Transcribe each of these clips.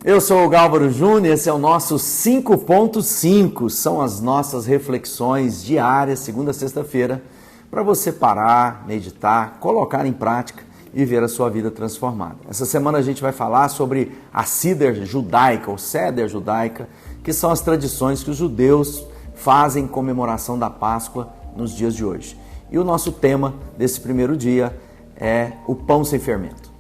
Eu sou o Gálvaro Júnior, esse é o nosso 5.5, são as nossas reflexões diárias, segunda a sexta-feira, para você parar, meditar, colocar em prática e ver a sua vida transformada. Essa semana a gente vai falar sobre a Seder judaica, ou Seder judaica, que são as tradições que os judeus fazem em comemoração da Páscoa nos dias de hoje. E o nosso tema desse primeiro dia é o pão sem fermento.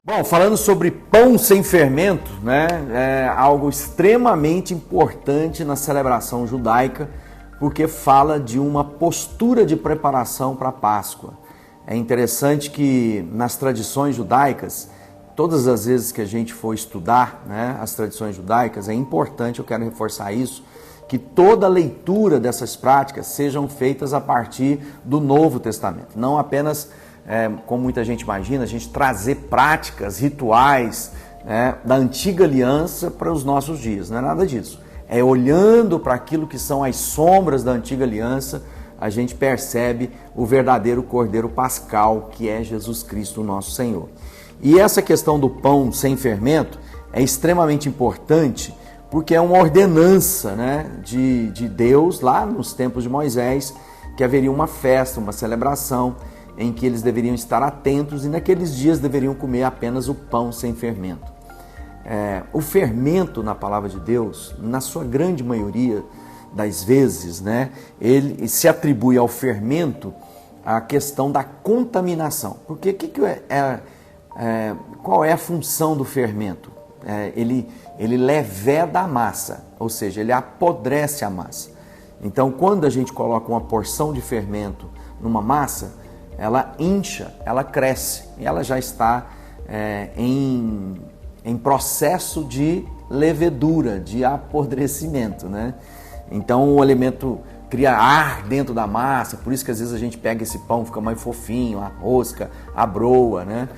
Bom, falando sobre pão sem fermento, né, é algo extremamente importante na celebração judaica, porque fala de uma postura de preparação para a Páscoa. É interessante que nas tradições judaicas, todas as vezes que a gente for estudar, né, as tradições judaicas, é importante, eu quero reforçar isso, que toda a leitura dessas práticas sejam feitas a partir do Novo Testamento, não apenas como muita gente imagina, a gente trazer práticas, rituais, da antiga aliança para os nossos dias. Não é nada disso. É olhando para aquilo que são as sombras da antiga aliança, a gente percebe o verdadeiro Cordeiro Pascal, que é Jesus Cristo, nosso Senhor. E essa questão do pão sem fermento é extremamente importante, porque é uma ordenança, né, de Deus, lá nos tempos de Moisés, que haveria uma festa, uma celebração, em que eles deveriam estar atentos e naqueles dias deveriam comer apenas o pão sem fermento. O fermento na palavra de Deus, na sua grande maioria das vezes, né, ele se atribui ao fermento a questão da contaminação. Porque qual é a função do fermento? Ele leveda a massa, ou seja, ele apodrece a massa. Então, quando a gente coloca uma porção de fermento numa massa, ela incha, ela cresce e ela já está em processo de levedura, de apodrecimento, né? Então o alimento cria ar dentro da massa, por isso que às vezes a gente pega esse pão, fica mais fofinho, a rosca, a broa, né?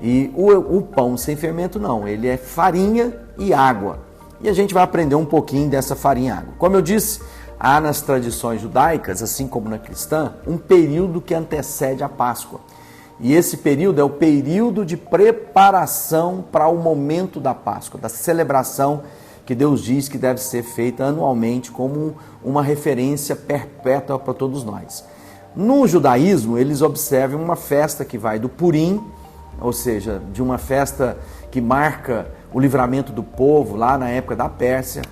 E o pão sem fermento não, ele é farinha e água. E a gente vai aprender um pouquinho dessa farinha e água. Como eu disse, há nas tradições judaicas, assim como na cristã, um período que antecede a Páscoa. E esse período é o período de preparação para o momento da Páscoa, da celebração que Deus diz que deve ser feita anualmente como uma referência perpétua para todos nós. No judaísmo, eles observam uma festa que vai do Purim, ou seja, de uma festa que marca o livramento do povo lá na época da Pérsia,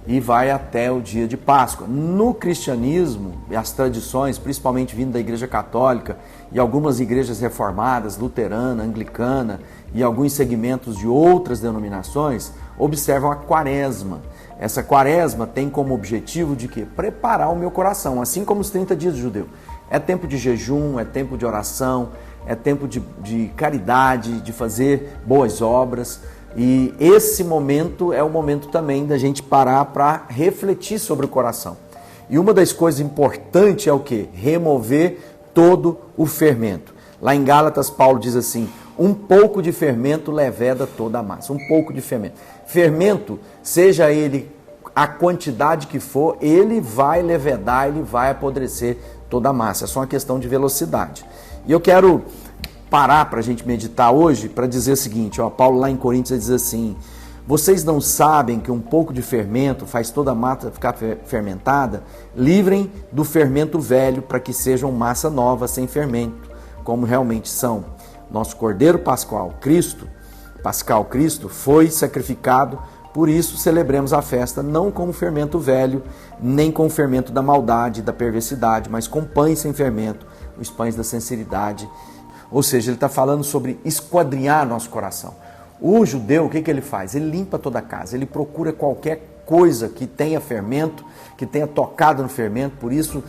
e vai até o dia de Páscoa. No cristianismo, as tradições, principalmente vindo da Igreja Católica e algumas igrejas reformadas, luterana, anglicana e alguns segmentos de outras denominações, observam a quaresma. Essa quaresma tem como objetivo de quê? Preparar o meu coração, assim como os 30 dias do judeu. É tempo de jejum, é tempo de oração, é tempo de caridade, de fazer boas obras. E esse momento é o momento também da gente parar para refletir sobre o coração. E uma das coisas importantes é o quê? Remover todo o fermento. Lá em Gálatas, Paulo diz assim, um pouco de fermento leveda toda a massa. Um pouco de fermento. Fermento, seja ele a quantidade que for, ele vai levedar, ele vai apodrecer toda a massa. É só uma questão de velocidade. E eu quero parar para a gente meditar hoje para dizer o seguinte, Paulo lá em Coríntios diz assim, vocês não sabem que um pouco de fermento faz toda a massa ficar fermentada? Livrem do fermento velho para que sejam massa nova sem fermento, como realmente são. Nosso Cordeiro Pascal Cristo, foi sacrificado, por isso celebremos a festa não com o fermento velho, nem com o fermento da maldade, da perversidade, mas com pães sem fermento, os pães da sinceridade. Ou seja, ele está falando sobre esquadrinhar nosso coração. O judeu, o que ele faz? Ele limpa toda a casa, ele procura qualquer coisa que tenha fermento, que tenha tocado no fermento, por isso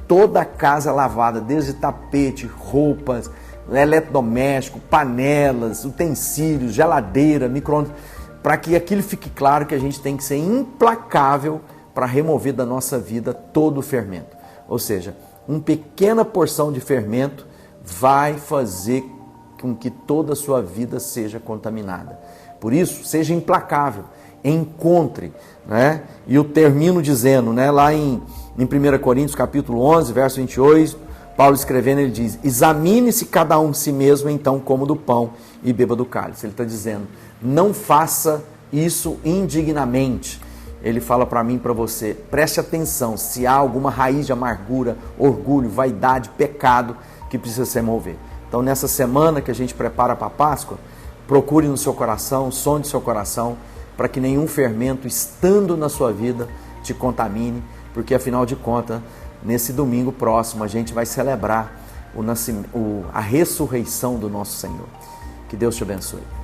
toda a casa lavada, desde tapete, roupas, eletrodoméstico, panelas, utensílios, geladeira, micro-ondas, para que aquilo fique claro que a gente tem que ser implacável para remover da nossa vida todo o fermento. Ou seja, uma pequena porção de fermento vai fazer com que toda a sua vida seja contaminada. Por isso, seja implacável, encontre, né? E eu termino dizendo, né, lá em 1 Coríntios capítulo 11, verso 28, Paulo escrevendo, ele diz: examine-se cada um si mesmo, então coma do pão e beba do cálice. Ele está dizendo, não faça isso indignamente. Ele fala para mim e para você, preste atenção, se há alguma raiz de amargura, orgulho, vaidade, pecado que precisa se remover. Então nessa semana que a gente prepara para a Páscoa, procure no seu coração, sonde seu coração, para que nenhum fermento estando na sua vida te contamine, porque afinal de contas, nesse domingo próximo a gente vai celebrar a ressurreição do nosso Senhor. Que Deus te abençoe.